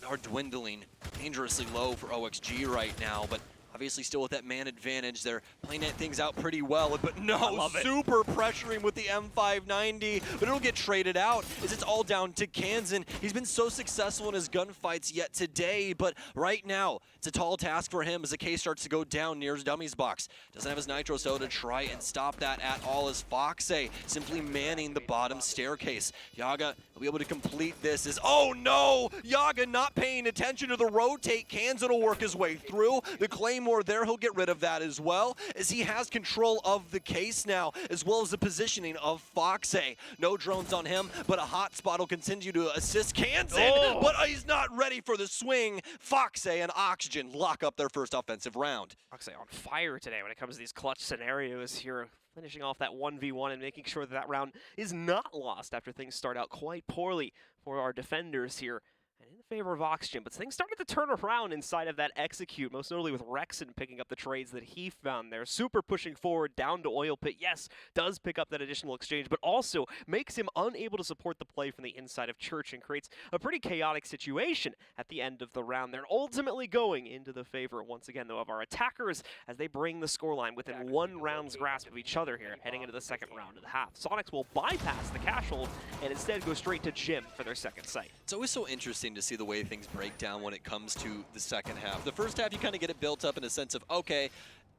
Are dwindling dangerously low for OXG right now, but obviously still with that man advantage. They're playing things out pretty well, but no, Super pressuring with the M590, but it'll get traded out as it's all down to Kansan. He's been so successful in his gunfights yet today, but right now, it's a tall task for him as the K starts to go down near his Dummy's box. Doesn't have his Nitro Cell to try and stop that at all as Foxy simply manning the bottom staircase. Yaga will be able to complete this as, oh no! Yaga not paying attention to the rotate. Kansan will work his way through. The Claymore there, he'll get rid of that as well, as he has control of the case now, as well as the positioning of Foxy. No drones on him, but a hotspot will continue to assist Kansan, but he's not ready for the swing. Foxy and Oxygen lock up their first offensive round. Foxy on fire today when it comes to these clutch scenarios here, finishing off that 1v1 and making sure that that round is not lost after things start out quite poorly for our defenders here. And in favor of Oxygen, but things started to turn around inside of that execute, most notably with Rexen picking up the trades that he found there. Super pushing forward down to Oil Pit, yes, does pick up that additional exchange, but also makes him unable to support the play from the inside of Church and creates a pretty chaotic situation at the end of the round. They're ultimately going into the favor, once again, though, of our attackers as they bring the scoreline within one round's grasp of each other here, heading into the second round of the half. Soniqs will bypass the cash hold and instead go straight to Jim for their second site. It's always so interesting to see the way things break down when it comes to the second half. The first half, you kind of get it built up in a sense of, okay,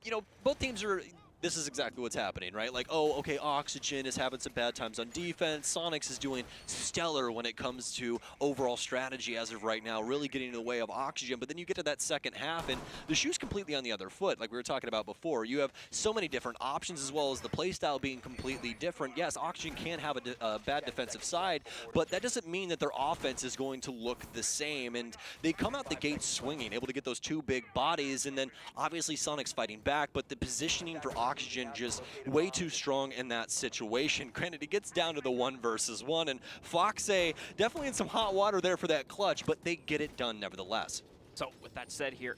you know, both teams are, this is exactly what's happening, right? Like, oh, okay, Oxygen is having some bad times on defense. Soniqs is doing stellar when it comes to overall strategy as of right now, really getting in the way of Oxygen. But then you get to that second half, and the shoe's completely on the other foot, like we were talking about before. You have so many different options, as well as the playstyle being completely different. Yes, Oxygen can have a bad defensive side, but that doesn't mean that their offense is going to look the same. And they come out the gate swinging, able to get those two big bodies, and then obviously Soniqs fighting back, but the positioning for Oxygen just way too strong in that situation. Granted, it gets down to the 1 versus 1, and Foxy definitely in some hot water there for that clutch, but they get it done nevertheless. So with that said here,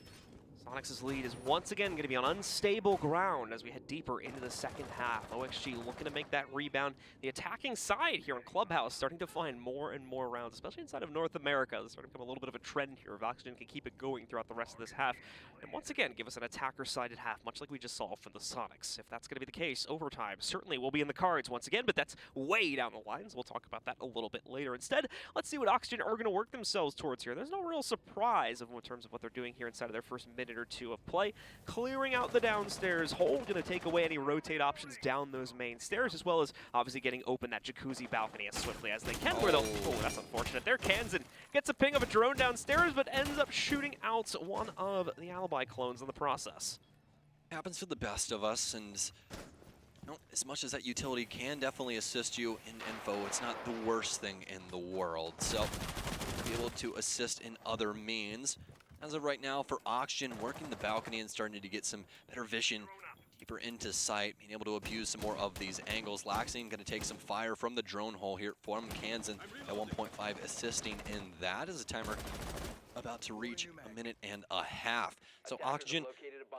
Soniqs' lead is once again going to be on unstable ground as we head deeper into the second half. OXG looking to make that rebound. The attacking side here in Clubhouse starting to find more and more rounds, especially inside of North America. It's starting to become a little bit of a trend here if Oxygen can keep it going throughout the rest of this half. And once again, give us an attacker-sided half, much like we just saw from the Soniqs. If that's going to be the case, overtime certainly will be in the cards once again, but that's way down the line, so we'll talk about that a little bit later. Instead, let's see what Oxygen are going to work themselves towards here. There's no real surprise in terms of what they're doing here inside of their first minute or two of play. Clearing out the downstairs hole, going to take away any rotate options down those main stairs, as well as obviously getting open that jacuzzi balcony as swiftly as they can. Where they'll, oh, that's unfortunate. There, Kansan gets a ping of a drone downstairs, but ends up shooting out one of the alibi clones in the process. Happens to the best of us, and you know, as much as that utility can definitely assist you in info, it's not the worst thing in the world. So, to be able to assist in other means. As of right now, for Oxygen, working the balcony and starting to get some better vision deeper into sight, being able to abuse some more of these angles. Laxing going to take some fire from the drone hole here from Kansan at 1.5, assisting in that as a timer about to reach a minute and a half. So Oxygen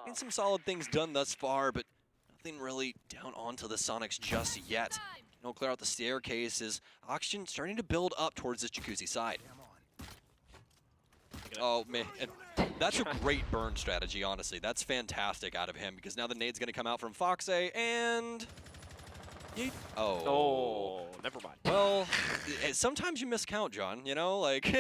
getting some solid things done thus far, but nothing really down onto the Soniqs just yet. No clear out the staircases. Oxygen starting to build up towards this jacuzzi side. Oh, man. And that's a great burn strategy, honestly. That's fantastic out of him, because now the nade's going to come out from Foxe, and... Oh, never mind. Well, sometimes you miscount, John, you know, like...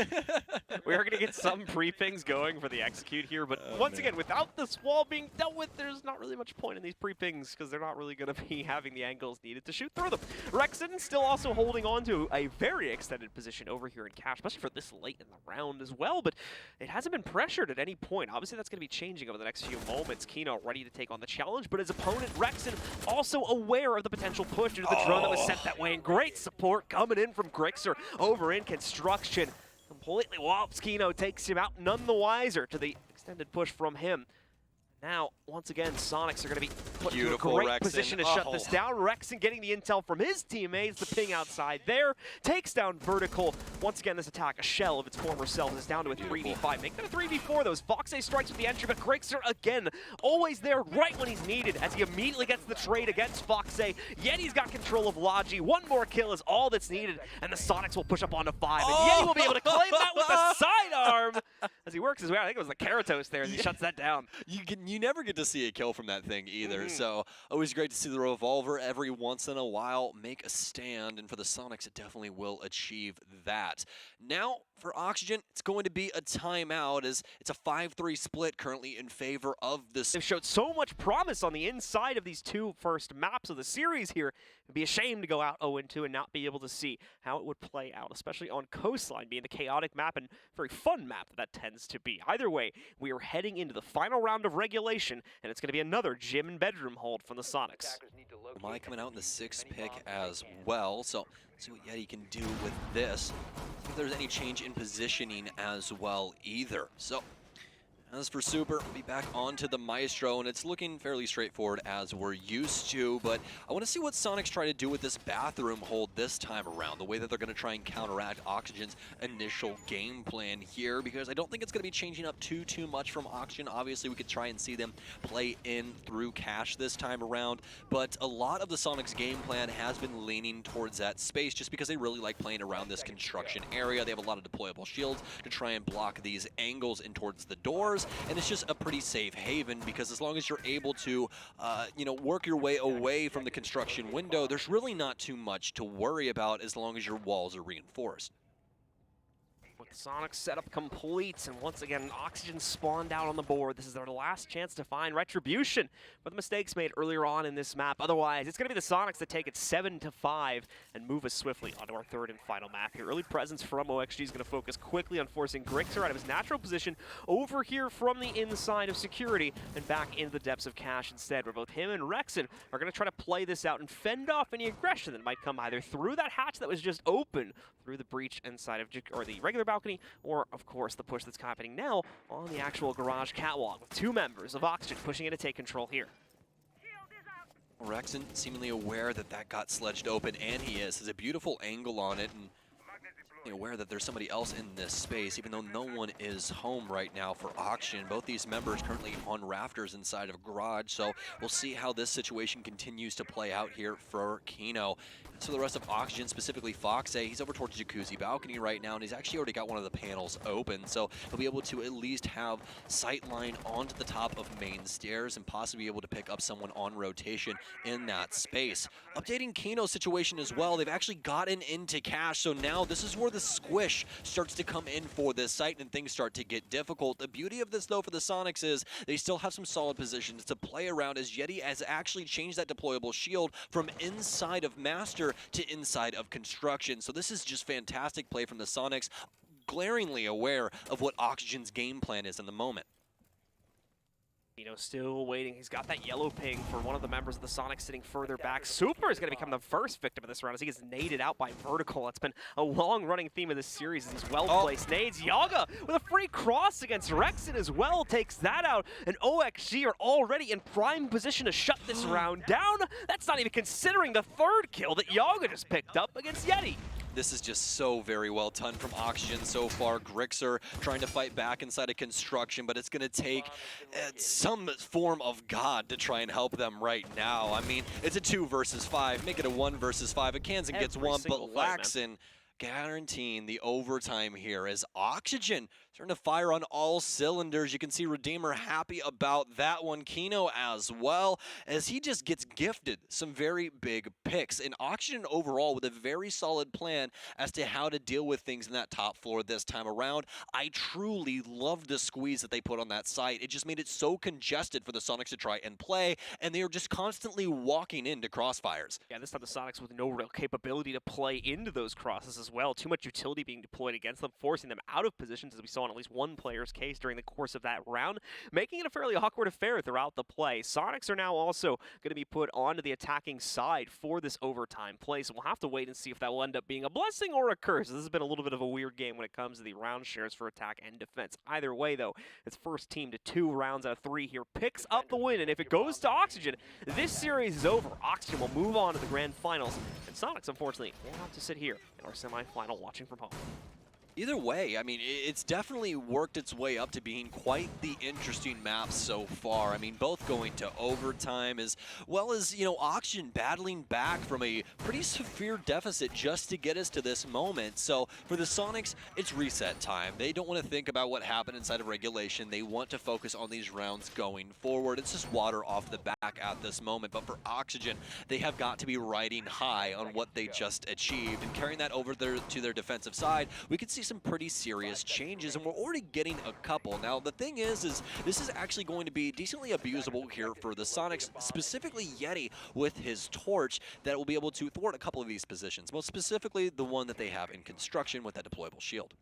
We are going to get some pre-pings going for the execute here, but once again, without this wall being dealt with, there's not really much point in these pre-pings because they're not really going to be having the angles needed to shoot through them. Rexon still also holding on to a very extended position over here in cash, especially for this late in the round as well, but it hasn't been pressured at any point. Obviously, that's going to be changing over the next few moments. Kino ready to take on the challenge, but his opponent, Rexon, also aware of the potential push into the drone that was sent that way, and great support coming in from Grixer over in construction. Completely whops Kino, takes him out, none the wiser to the extended push from him. Now, once again, Soniqs are going to be put into a great Rexon position to shut this down. Rexon getting the intel from his teammates. The ping outside there. Takes down Vertical. Once again, this attack, a shell of its former self, is down to a 3v5. Make that a 3v4, though. Foxe strikes with the entry, but Grixer, again, always there right when he's needed, as he immediately gets the trade against Foxe. Yeti's got control of Logi. One more kill is all that's needed, and the Soniqs will push up onto 5. And Yeti will be able to claim that with a sidearm as he works his way out. I think it was the Keratos there, and he shuts that down. You never get to see a kill from that thing either, so always great to see the revolver every once in a while make a stand, and for the Soniqs, it definitely will achieve that. Now, for Oxygen, it's going to be a timeout, as it's a 5-3 split currently in favor of this. They've showed so much promise on the inside of these two first maps of the series here. It'd be a shame to go out 0-2 and not be able to see how it would play out, especially on Coastline, being the chaotic map and very fun map that tends to be. Either way, we are heading into the final round of regulation, and it's going to be another gym and bedroom hold from the Soniqs. Mai coming out in the 6th pick as well, so see what Yeti can do with this. If there's any change in positioning as well either. So as for Super, we'll be back onto the Maestro, and it's looking fairly straightforward as we're used to, but I want to see what Soniqs try to do with this bathroom hold this time around, the way that they're going to try and counteract Oxygen's initial game plan here, because I don't think it's going to be changing up too much from Oxygen. Obviously, we could try and see them play in through cash this time around, but a lot of the Soniqs game plan has been leaning towards that space just because they really like playing around this construction area. They have a lot of deployable shields to try and block these angles in towards the doors. And it's just a pretty safe haven, because as long as you're able to, you know, work your way away from the construction window, there's really not too much to worry about as long as your walls are reinforced. With Soniqs setup complete, and once again, Oxygen spawned out on the board. This is their last chance to find retribution for the mistakes made earlier on in this map. Otherwise, it's going to be the Soniqs that take it 7-5 and move us swiftly onto our third and final map here. Early presence from OXG is going to focus quickly on forcing Grixer out of his natural position over here from the inside of security and back into the depths of cash instead, where both him and Rexon are going to try to play this out and fend off any aggression that might come either through that hatch that was just open, through the breach inside of or the regular balcony, or of course the push that's happening now on the actual garage catwalk, with two members of Oxygen pushing in to take control here. Rexon seemingly aware that that got sledged open, and he is. Has a beautiful angle on it, and aware that there's somebody else in this space, even though no one is home right now for Oxygen. Both these members currently on rafters inside of a garage, so we'll see how this situation continues to play out here for Kino. So the rest of Oxygen, specifically Foxay, he's over towards Jacuzzi balcony right now, and he's actually already got one of the panels open, so he'll be able to at least have sight line onto the top of main stairs and possibly be able to pick up someone on rotation in that space. Updating Kino's situation as well, they've actually gotten into cash, so now this is where the squish starts to come in for this site and things start to get difficult. The beauty of this, though, for the Soniqs is they still have some solid positions to play around, as Yeti has actually changed that deployable shield from inside of Master to inside of Construction. So this is just fantastic play from the Soniqs, glaringly aware of what Oxygen's game plan is in the moment. Still waiting. He's got that yellow ping for one of the members of the Sonics sitting further back. Super is going to become the first victim of this round as he gets naded out by Vertical. It's been a long-running theme of this series as these well-placed nades. Yaga with a free cross against Rexon as well takes that out. And OXG are already in prime position to shut this round down. That's not even considering the third kill that Yaga just picked up against Yeti. This is just so very well done from Oxygen so far. Grixer trying to fight back inside of Construction, but it's going to take some form of God to try and help them right now. I mean, it's a 2 versus 5. Make it a 1 versus 5. Kansan gets one, but Laxon guaranteeing the overtime here as Oxygen starting to fire on all cylinders. You can see Redeemer happy about that one. Kino as well, as he just gets gifted some very big picks. And Oxygen overall with a very solid plan as to how to deal with things in that top floor this time around. I truly love the squeeze that they put on that site. It just made it so congested for the Soniqs to try and play, and they are just constantly walking into crossfires. Yeah, this time the Soniqs with no real capability to play into those crosses as well. Too much utility being deployed against them, forcing them out of positions, as we saw in at least one player's case during the course of that round, making it a fairly awkward affair throughout the play. Soniqs are now also going to be put onto the attacking side for this overtime play, so we'll have to wait and see if that will end up being a blessing or a curse. This has been a little bit of a weird game when it comes to the round shares for attack and defense. Either way, though, it's first team to 2 rounds out of 3 here picks up the win, and if it goes to Oxygen, this series is over. Oxygen will move on to the grand finals, and Soniqs, unfortunately, will have to sit here in our semifinal watching from home. Either way, I mean, it's definitely worked its way up to being quite the interesting map so far. I mean, both going to overtime as well as, you know, Oxygen battling back from a pretty severe deficit just to get us to this moment. So for the Soniqs, it's reset time. They don't want to think about what happened inside of regulation. They want to focus on these rounds going forward. It's just water off the back at this moment. But for Oxygen, they have got to be riding high on what they just achieved and carrying that over to their defensive side. We could see some pretty serious changes, and we're already getting a couple. Now, the thing is this is actually going to be decently abusable here for the Soniqs, specifically Yeti with his torch that will be able to thwart a couple of these positions, most specifically the one that they have in Construction with that deployable shield.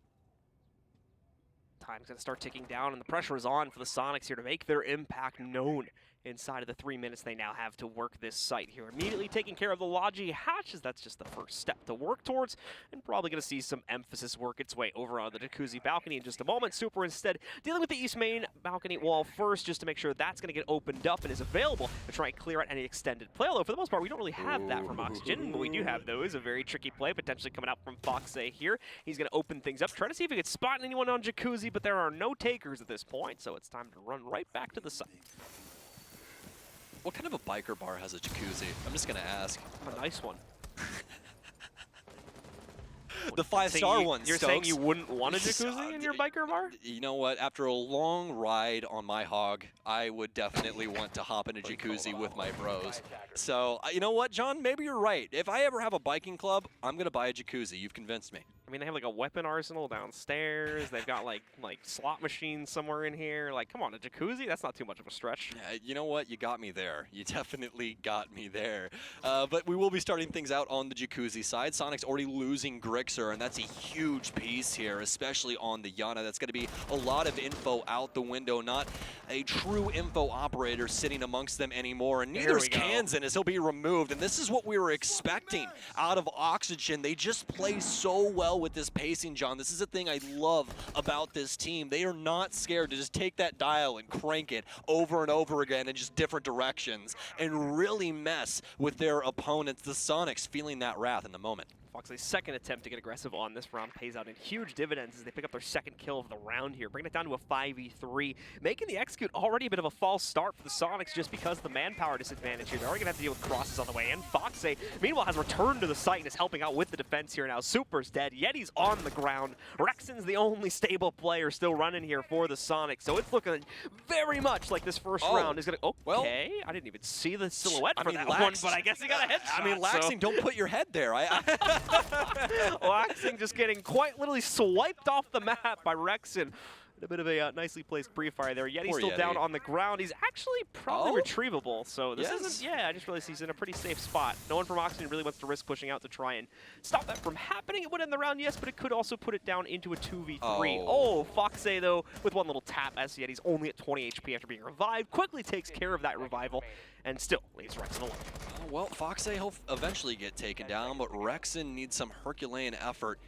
Time's going to start ticking down, and the pressure is on for the Soniqs here to make their impact known inside of the 3 minutes they now have to work this site here. Immediately taking care of the Logi hatches, that's just the first step to work towards, and probably going to see some emphasis work its way over on the Jacuzzi balcony in just a moment. Super instead dealing with the east main balcony wall first, just to make sure that's going to get opened up and is available to try and clear out any extended play. Although for the most part, we don't really have that from Oxygen. What we do have, though, is a very tricky play potentially coming out from Foxay here. He's going to open things up, try to see if he can spot anyone on Jacuzzi, but there are no takers at this point, so it's time to run right back to the site. What kind of a biker bar has a jacuzzi? I'm just going to ask. A nice one. The 5-star one, You're saying you wouldn't want a jacuzzi in your biker bar? You know what? After a long ride on my hog, I would definitely want to hop in a jacuzzi with my bros. So, you know what, John? Maybe you're right. If I ever have a biking club, I'm going to buy a jacuzzi. You've convinced me. I mean, they have like a weapon arsenal downstairs. They've got like slot machines somewhere in here. Like, come on, a jacuzzi? That's not too much of a stretch. You know what? You got me there. You definitely got me there. But we will be starting things out on the jacuzzi side. Soniqs already losing Grixer, and that's a huge piece here, especially on the Yana. That's going to be a lot of info out the window. Not a true info operator sitting amongst them anymore. And neither is Kansan as he'll be removed. And this is what we were expecting out of Oxygen. They just play so well with this pacing, John. This is a thing I love about this team. They are not scared to just take that dial and crank it over and over again in just different directions and really mess with their opponents. The Soniqs feeling that wrath in the moment. Fox's second attempt to get aggressive on this round pays out in huge dividends as they pick up their second kill of the round here, bringing it down to a 5v3, making the execute already a bit of a false start for the Sonics just because of the manpower disadvantage here. They're already going to have to deal with crosses on the way in. Foxe, meanwhile, has returned to the site and is helping out with the defense here now. Super's dead. Yeti's on the ground. Rexon's the only stable player still running here for the Sonics, so it's looking very much like this first round is going to... Okay, well, I didn't even see the silhouette for that Lax, one, but I guess he got a headshot. I mean, Laxing, don't put your head there. Laxing just getting quite literally swiped off the map by Rexon. A bit of a nicely placed pre-fire there. Yeti's still down on the ground. He's actually probably retrievable, so this isn't... Yeah, I just realized he's in a pretty safe spot. No one from Oxygen really wants to risk pushing out to try and stop that from happening. It would end the round, yes, but it could also put it down into a 2v3. Oh, Foxe, though, with one little tap as Yeti's only at 20 HP after being revived, quickly takes care of that revival and still leaves Rexon alone. Well, Foxe will eventually get taken down, but Rexon needs some Herculean effort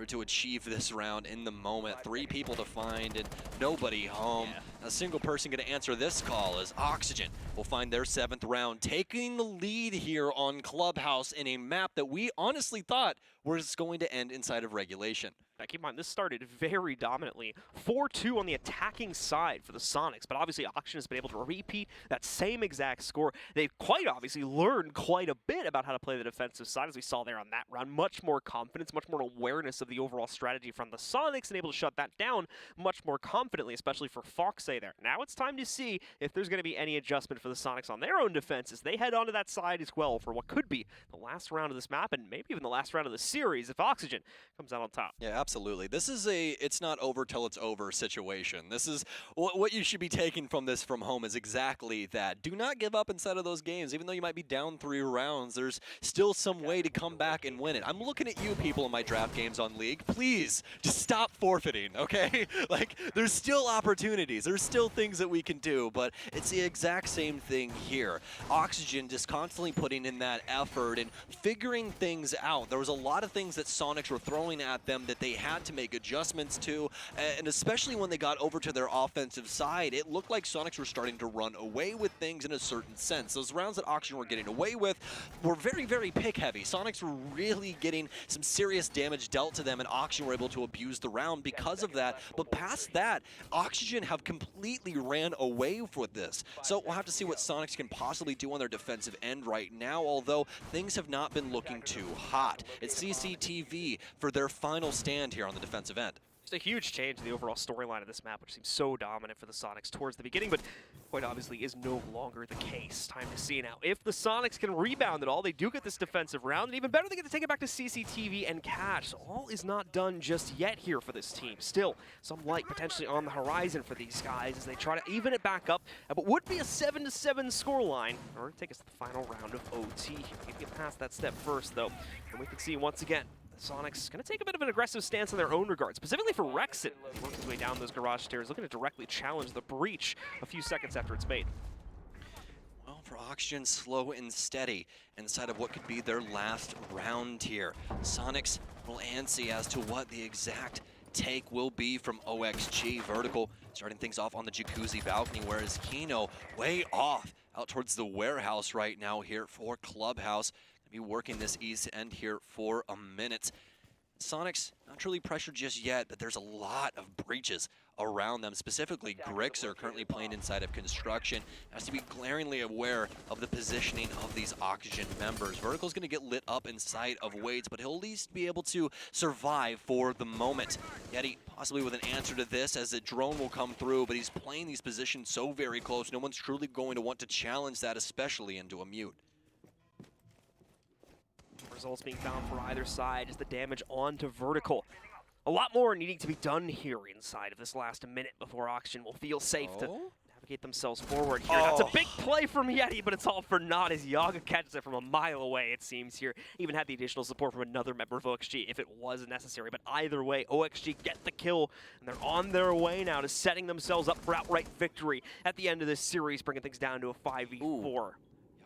to achieve this round in the moment. 3 people to find and nobody home. A single person going to answer this call as Oxygen will find their 7th round, taking the lead here on Clubhouse in a map that we honestly thought was going to end inside of regulation. Now keep in mind, this started very dominantly. 4-2 on the attacking side for the Sonics, but obviously Oxygen has been able to repeat that same exact score. They've quite obviously learned quite a bit about how to play the defensive side, as we saw there on that round. Much more confidence, much more awareness of the overall strategy from the Sonics, and able to shut that down much more confidently, especially for Foxe there. Now it's time to see if there's going to be any adjustment for the Sonics on their own defense as they head onto that side as well for what could be the last round of this map, and maybe even the last round of the series if Oxygen comes out on top. Yeah, absolutely. This is a it's not over till it's over situation. This is what you should be taking from this from home is exactly that. Do not give up inside of those games. Even though you might be down 3 rounds, there's still some way to come back and win it. I'm looking at you people in my draft games on League. Please, just stop forfeiting, okay? Like, there's still opportunities. There's still things that we can do, but it's the exact same thing here. Oxygen just constantly putting in that effort and figuring things out. There was a lot of things that Sonics were throwing at them that they had to make adjustments to, and especially when they got over to their offensive side, it looked like Sonics were starting to run away with things in a certain sense. Those rounds that Oxygen were getting away with were very, very pick heavy. Sonics were really getting some serious damage dealt to them, and Oxygen were able to abuse the round because of that. But past that, Oxygen have completely ran away with this. So we'll have to see what Sonics can possibly do on their defensive end right now, although things have not been looking too hot. It's CCTV for their final stand here on the defensive end. Just a huge change in the overall storyline of this map, which seems so dominant for the Sonics towards the beginning, but quite obviously is no longer the case. Time to see now if the Sonics can rebound at all. They do get this defensive round, and even better, they get to take it back to CCTV and catch. So all is not done just yet here for this team. Still, some light potentially on the horizon for these guys as they try to even it back up, but would be a 7-7 scoreline, or take us to the final round of OT here. We can get past that step first, though, and we can see once again, Sonics going to take a bit of an aggressive stance in their own regard, specifically for Rexon. He works his way down those garage stairs, looking to directly challenge the breach a few seconds after it's made. Well, for Oxygen, slow and steady inside of what could be their last round here. Sonics a little antsy as to what the exact take will be from OXG. Vertical starting things off on the jacuzzi balcony, whereas Kino way off out towards the warehouse right now here for Clubhouse. Be working this east end here for a minute. Sonics not truly pressured just yet, but there's a lot of breaches around them. Specifically, Grixer currently playing inside of construction has to be glaringly aware of the positioning of these Oxygen members. Vertical's going to get lit up inside of Wade's, but he'll at least be able to survive for the moment. Yeti possibly with an answer to this as a drone will come through, but he's playing these positions so very close. No one's truly going to want to challenge that, especially into a mute. Results being found for either side as the damage onto Vertical. A lot more needing to be done here inside of this last minute before Oxygen will feel safe to navigate themselves forward here. That's a big play from Yeti, but it's all for naught as Yaga catches it from a mile away, it seems here. Even had the additional support from another member of OXG if it was necessary. But either way, OXG get the kill, and they're on their way now to setting themselves up for outright victory at the end of this series, bringing things down to a 5v4.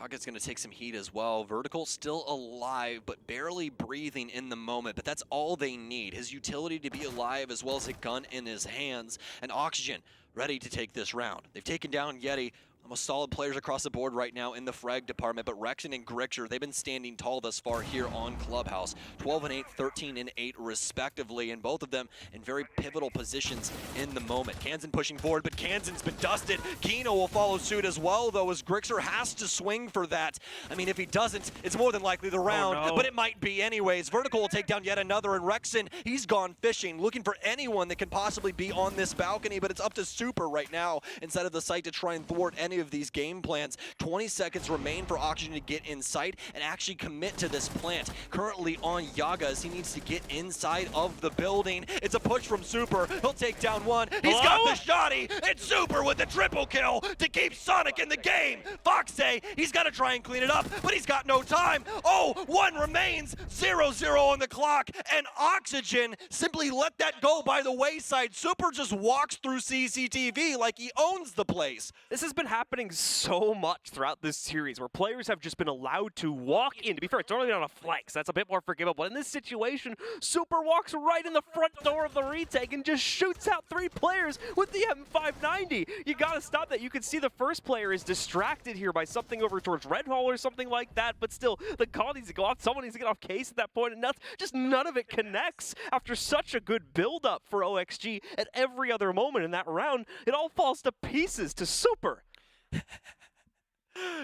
Yaga's going to take some heat as well. Vertical still alive, but barely breathing in the moment. But that's all they need. His utility to be alive as well as a gun in his hands. And Oxygen ready to take this round. They've taken down Yeti Almost solid players across the board right now in the frag department, but Rexon and Grixer, they've been standing tall thus far here on Clubhouse. 12-8, 13-8 respectively, and both of them in very pivotal positions in the moment. Kansan pushing forward, but Kansan's been dusted. Kino will follow suit as well, though, as Grixer has to swing for that. I mean, if he doesn't, it's more than likely the round, but it might be anyways. Vertical will take down yet another, and Rexon, he's gone fishing, looking for anyone that can possibly be on this balcony, but it's up to Super right now inside of the site to try and thwart any of these game plans. 20 seconds remain for Oxygen to get in sight and actually commit to this plant. Currently on Yaga as he needs to get inside of the building. It's a push from Super. He'll take down one. He's got the shotty. It's Super with the triple kill to keep Sonic in the game. Foxay, he's got to try and clean it up, but he's got no time. Oh, one remains. 0-0 on the clock, and Oxygen simply let that go by the wayside. Super just walks through CCTV like he owns the place. This has been happening so much throughout this series where players have just been allowed to walk in. To be fair, it's only on a flex. That's a bit more forgivable. In this situation, Super walks right in the front door of the retake and just shoots out 3 players with the M590. You gotta stop that. You can see the first player is distracted here by something over towards Red Hall or something like that, but still, the call needs to go off. Someone needs to get off case at that point, and just none of it connects. After such a good build-up for OXG at every other moment in that round, it all falls to pieces to Super.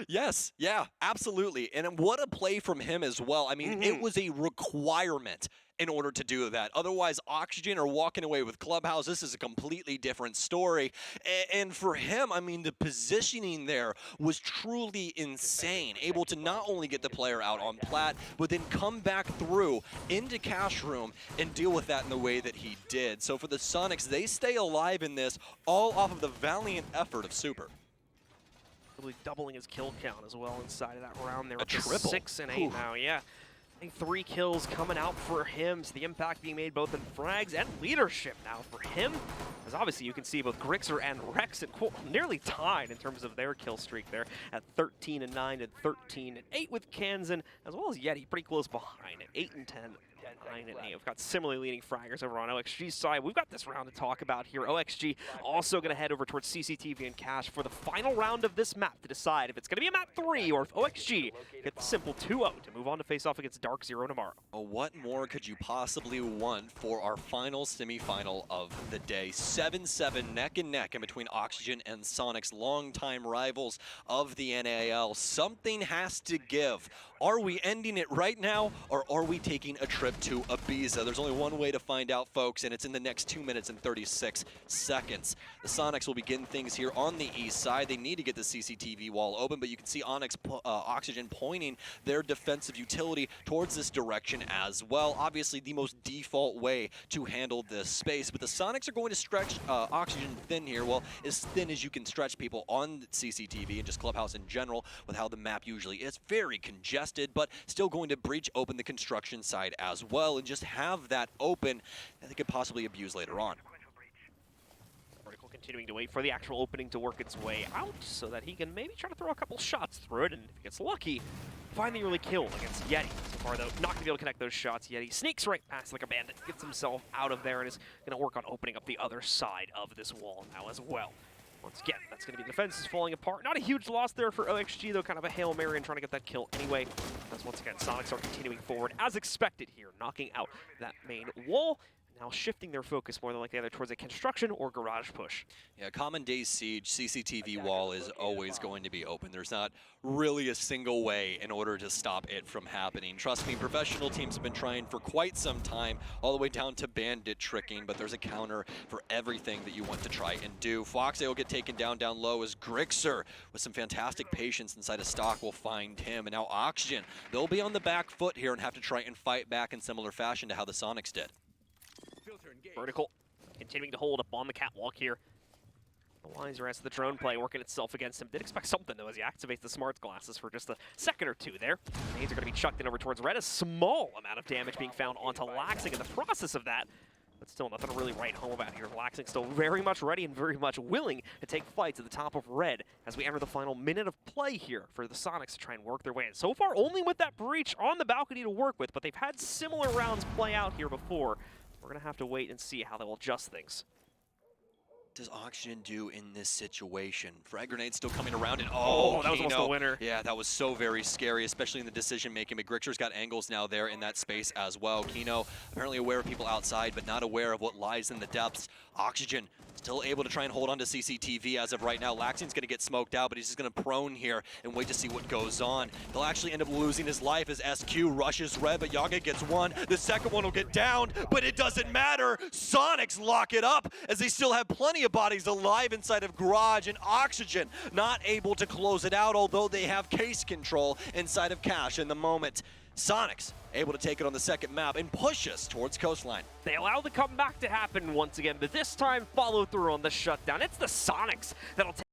Yes, yeah, absolutely. And what a play from him as well. I mean, it was a requirement in order to do that. Otherwise, Oxygen are walking away with Clubhouse. This is a completely different story. And for him, I mean, the positioning there was truly insane. Able to not only get the player out on plat, but then come back through into Cash Room and deal with that in the way that he did. So for the Sonics, they stay alive in this, all off of the valiant effort of Super. Really doubling his kill count as well inside of that round there. A triple. 6 and 8 now, yeah. I think 3 kills coming out for him. So the impact being made both in frags and leadership now for him. As obviously you can see both Grixer and Rex at nearly tied in terms of their kill streak there at 13 and 9 and 13 and 8 with Kansan, as well as Yeti pretty close behind at 8 and 10. 9 and 8. We've got similarly leading fraggers over on OXG's side. We've got this round to talk about here. OXG also going to head over towards CCTV and Cash for the final round of this map to decide if it's going to be a map 3 or if OXG get the simple 2-0 to move on to face off against Dark Zero tomorrow. Well, what more could you possibly want for our final semifinal of the day? 7-7 neck and neck in between Oxygen and Sonics, longtime rivals of the NAL. Something has to give. Are we ending it right now, or are we taking a trip to Ibiza? There's only one way to find out, folks, and it's in the next 2 minutes and 36 seconds. The Sonics will begin things here on the east side. They need to get the CCTV wall open, but you can see Oxygen pointing their defensive utility towards this direction as well. Obviously, the most default way to handle this space, but the Sonics are going to stretch Oxygen thin here. Well, as thin as you can stretch people on CCTV and just Clubhouse in general with how the map usually is. Very congested, but still going to breach open the construction side as well and just have that open that they could possibly abuse later on. Vertical continuing to wait for the actual opening to work its way out so that he can maybe try to throw a couple shots through it, and if he gets lucky, find the early kill against Yeti. So far, though, not going to be able to connect those shots. Yeti sneaks right past like a bandit, gets himself out of there, and is going to work on opening up the other side of this wall now as well. Once again, that's going to be the defense is falling apart. Not a huge loss there for OXG, though, kind of a Hail Mary and trying to get that kill anyway. As once again, Sonics are continuing forward as expected here, knocking out that main wall. Now shifting their focus more than likely either towards a construction or garage push. Yeah, Common Days Siege, CCTV wall is always going to be open. There's not really a single way in order to stop it from happening. Trust me, professional teams have been trying for quite some time, all the way down to bandit tricking, but there's a counter for everything that you want to try and do. Foxay will get taken down low as Grixer, with some fantastic patience inside of stock, will find him. And now Oxygen, they'll be on the back foot here and have to try and fight back in similar fashion to how the Sonics did. Vertical continuing to hold up on the catwalk here. The lines are as the drone play working itself against him. Did expect something, though, as he activates the smart glasses for just a second or two there. Nades are going to be chucked in over towards Red. A small amount of damage being found onto Laxing in the process of that. But still nothing to really write home about here. Laxing still very much ready and very much willing to take flights at the top of Red as we enter the final minute of play here for the Sonics to try and work their way in. So far, only with that breach on the balcony to work with, but they've had similar rounds play out here before. We're going to have to wait and see how they'll adjust things. does Oxygen do in this situation? Frag grenade still coming around, and Oh, that was almost Kino. the winner. Yeah, that was so very scary, especially in the decision making. But Grixer's got angles now there in that space as well. Kino apparently aware of people outside, but not aware of what lies in the depths. Oxygen still able to try and hold on to CCTV as of right now. Laxian's going to get smoked out, but he's just going to prone here and wait to see what goes on. He'll actually end up losing his life as SQ rushes red, but Yaga gets one. The second one will get downed, but it doesn't matter. Soniqs lock it up as they still have plenty of bodies alive inside of Garage, and Oxygen not able to close it out, although they have case control inside of Cash in the moment. Soniqs able to take it on the second map and push us towards Coastline. They allow the comeback to happen once again, but this time follow through on the shutdown. It's the Soniqs that'll take